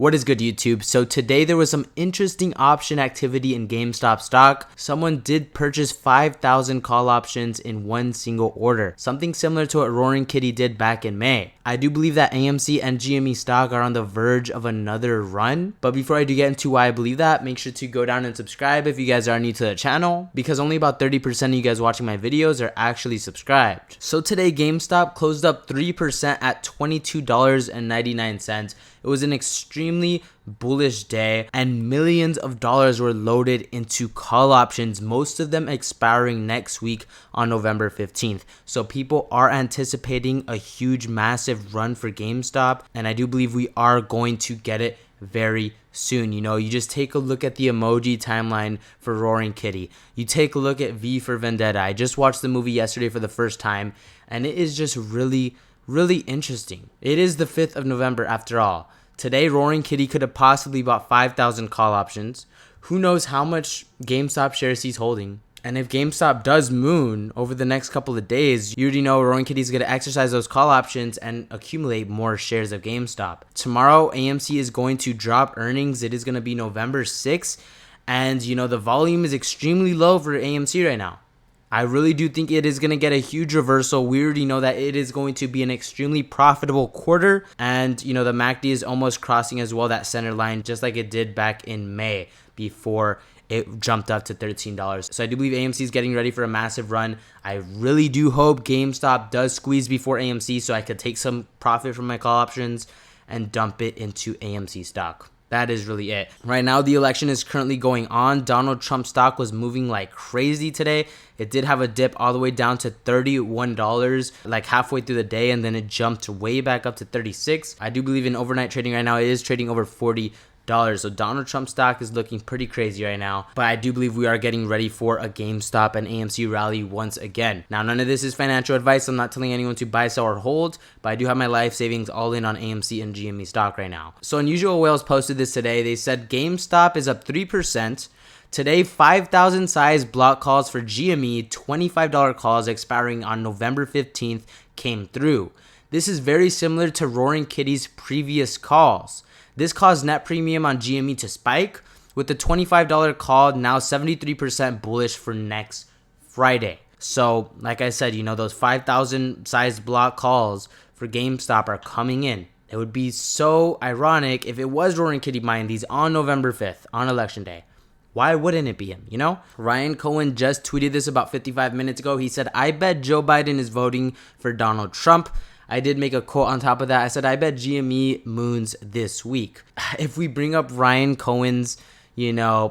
What is good, YouTube? So today there was some interesting option activity in GameStop stock. Someone did purchase 5,000 call options in one single order, something similar to what Roaring Kitty did back in May. I do believe that AMC and GME stock are on the verge of another run, but before I do get into why I believe that, make sure to go down and subscribe if you guys are new to the channel, because only about 30% of you guys watching my videos are actually subscribed. So today GameStop closed up 3% at $22.99. It was an extremely bullish day and millions of dollars were loaded into call options, most of them expiring next week on November 15th. So people are anticipating a huge, massive run for GameStop, and I do believe we are going to get it very soon. You just take a look at the emoji timeline for Roaring Kitty. You take a look at V for Vendetta. I just watched the movie yesterday for the first time, and it is just really interesting. It is the 5th of November after all. Today, Roaring Kitty could have possibly bought 5,000 call options. Who knows how much GameStop shares he's holding. And if GameStop does moon over the next couple of days, you already know Roaring Kitty's going to exercise those call options and accumulate more shares of GameStop. Tomorrow, AMC is going to drop earnings. It is going to be November 6th. And, the volume is extremely low for AMC right now. I really do think it is going to get a huge reversal. We already know that it is going to be an extremely profitable quarter. And, the MACD is almost crossing as well that center line, just like it did back in May before it jumped up to $13. So I do believe AMC is getting ready for a massive run. I really do hope GameStop does squeeze before AMC so I could take some profit from my call options and dump it into AMC stock. That is really it. Right now, the election is currently going on. Donald Trump stock was moving like crazy today. It did have a dip all the way down to $31 like halfway through the day, and then it jumped way back up to $36. I do believe in overnight trading right now. It is trading over $40. So Donald Trump stock is looking pretty crazy right now, but I do believe we are getting ready for a GameStop and AMC rally once again. Now, none of this is financial advice. I'm not telling anyone to buy, sell, or hold, but I do have my life savings all in on AMC and GME stock right now. So Unusual Whales posted this today. They said GameStop is up 3%. Today, 5,000 size block calls for GME, $25 calls expiring on November 15th came through. This is very similar to Roaring Kitty's previous calls. This caused net premium on GME to spike, with the $25 call now 73% bullish for next Friday. So, like I said, those 5,000 size block calls for GameStop are coming in. It would be so ironic if it was Roaring Kitty buying these on November 5th, on election day. Why wouldn't it be him, Ryan Cohen just tweeted this about 55 minutes ago. He said, "I bet Joe Biden is voting for Donald Trump." I did make a quote on top of that. I said, "I bet GME moons this week." If we bring up Ryan Cohen's,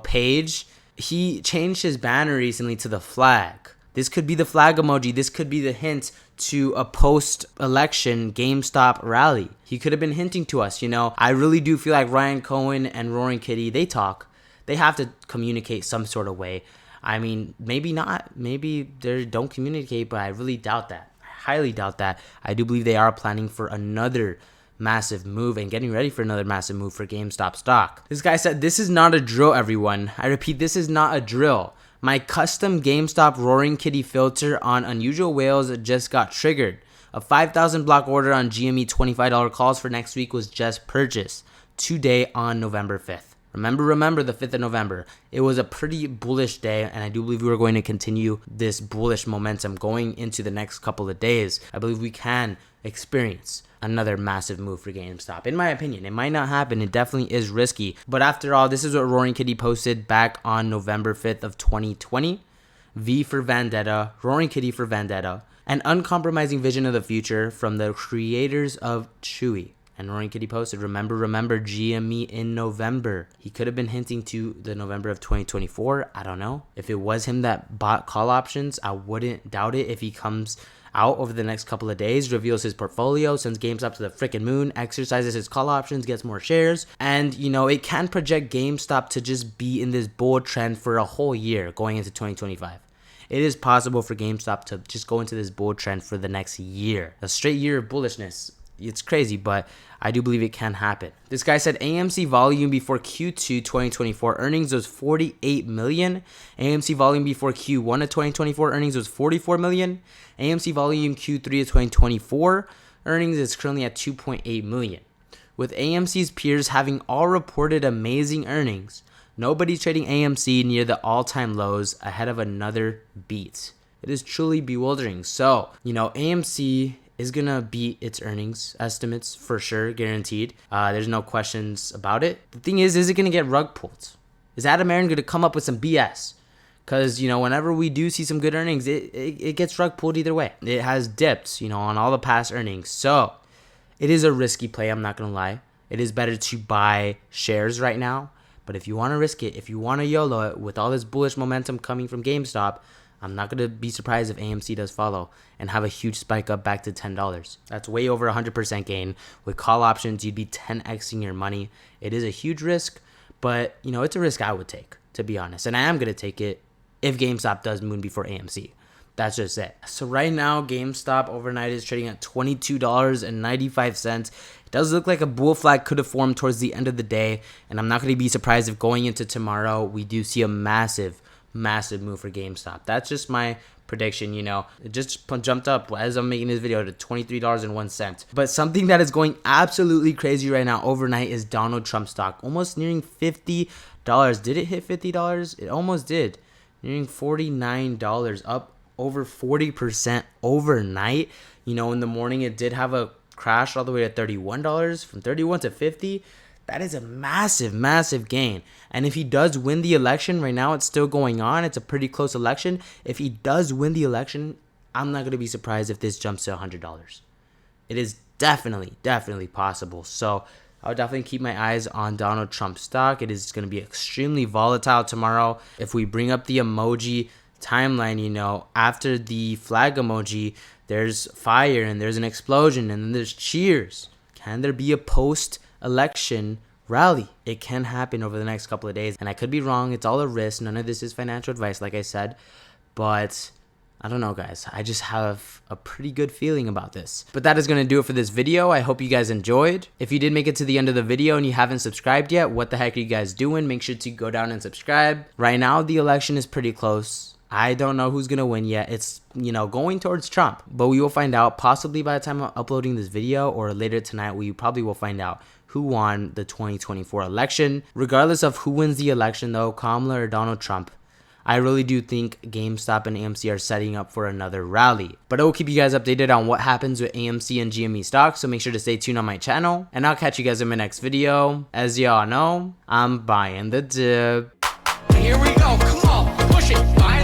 page, he changed his banner recently to the flag. This could be the flag emoji. This could be the hint to a post-election GameStop rally. He could have been hinting to us, I really do feel like Ryan Cohen and Roaring Kitty, they talk. They have to communicate some sort of way. I mean, maybe not. Maybe they don't communicate, but I really doubt that. Highly doubt that. I do believe they are planning for another massive move and getting ready for another massive move for GameStop stock. This guy said, "This is not a drill, everyone. I repeat, this is not a drill. My custom GameStop Roaring Kitty filter on Unusual Whales just got triggered. A 5,000 block order on GME $25 calls for next week was just purchased today on November 5th. Remember the 5th of November. It was a pretty bullish day, and I do believe we are going to continue this bullish momentum going into the next couple of days. I believe we can experience another massive move for GameStop. In my opinion, it might not happen. It definitely is risky. But after all, this is what Roaring Kitty posted back on November 5th of 2020. V for Vendetta, Roaring Kitty for Vendetta, an uncompromising vision of the future from the creators of Chewy. And Roaring Kitty posted, remember GME in November. He could have been hinting to the November of 2024. I don't know. If it was him that bought call options, I wouldn't doubt it if he comes out over the next couple of days, reveals his portfolio, sends GameStop to the freaking moon, exercises his call options, gets more shares. And, it can project GameStop to just be in this bull trend for a whole year going into 2025. It is possible for GameStop to just go into this bull trend for the next year. A straight year of bullishness. It's crazy, but I do believe it can happen. This guy said AMC volume before Q2 2024 earnings was 48 million. AMC volume before Q1 of 2024 earnings was 44 million. AMC volume Q3 of 2024 earnings is currently at 2.8 million. With AMC's peers having all reported amazing earnings, nobody's trading AMC near the all-time lows ahead of another beat. It is truly bewildering. So, AMC is gonna beat its earnings estimates for sure, guaranteed. There's no questions about it. The thing is it gonna get rug pulled? Is Adam Aaron gonna come up with some BS? Because, whenever we do see some good earnings, it gets rug pulled either way. It has dipped, on all the past earnings. So, it is a risky play, I'm not gonna lie. It is better to buy shares right now. But if you want to risk it, if you want to YOLO it with all this bullish momentum coming from GameStop, I'm not going to be surprised if AMC does follow and have a huge spike up back to $10. That's way over 100% gain. With call options, you'd be 10xing your money. It is a huge risk, but, it's a risk I would take, to be honest. And I am going to take it if GameStop does moon before AMC. That's just it. So right now, GameStop overnight is trading at $22.95. It does look like a bull flag could have formed towards the end of the day, and I'm not going to be surprised if going into tomorrow, we do see a massive move for GameStop. That's just my prediction. It just jumped up as I'm making this video to $23.01. But something that is going absolutely crazy right now overnight is Donald Trump stock, almost nearing $50. Did it hit $50? It almost did, nearing $49, up over 40% overnight. In the morning it did have a crash all the way to $31, from 31 to 50. That is a massive gain. And if he does win the election, right now it's still going on, it's a pretty close election. If he does win the election, I'm not going to be surprised if this jumps to $100. It is definitely possible. So I'll definitely keep my eyes on Donald Trump stock. It is going to be extremely volatile tomorrow. If we bring up the emoji timeline, after the flag emoji, there's fire and there's an explosion and then there's cheers. Can there be a post-election rally? It can happen over the next couple of days, and I could be wrong. It's all a risk. None of this is financial advice, like I said, but I don't know, guys. I just have a pretty good feeling about this. But that is going to do it for this video. I hope you guys enjoyed. If you did make it to the end of the video and you haven't subscribed yet, what the heck are you guys doing? Make sure to go down and subscribe. Right now, the election is pretty close. I don't know who's going to win yet. It's, going towards Trump. But we will find out possibly by the time I'm uploading this video, or later tonight, we probably will find out who won the 2024 election. Regardless of who wins the election, though, Kamala or Donald Trump, I really do think GameStop and AMC are setting up for another rally. But I will keep you guys updated on what happens with AMC and GME stocks, so make sure to stay tuned on my channel. And I'll catch you guys in my next video. As y'all know, I'm buying the dip. Here we go. Come on. Push it. Buy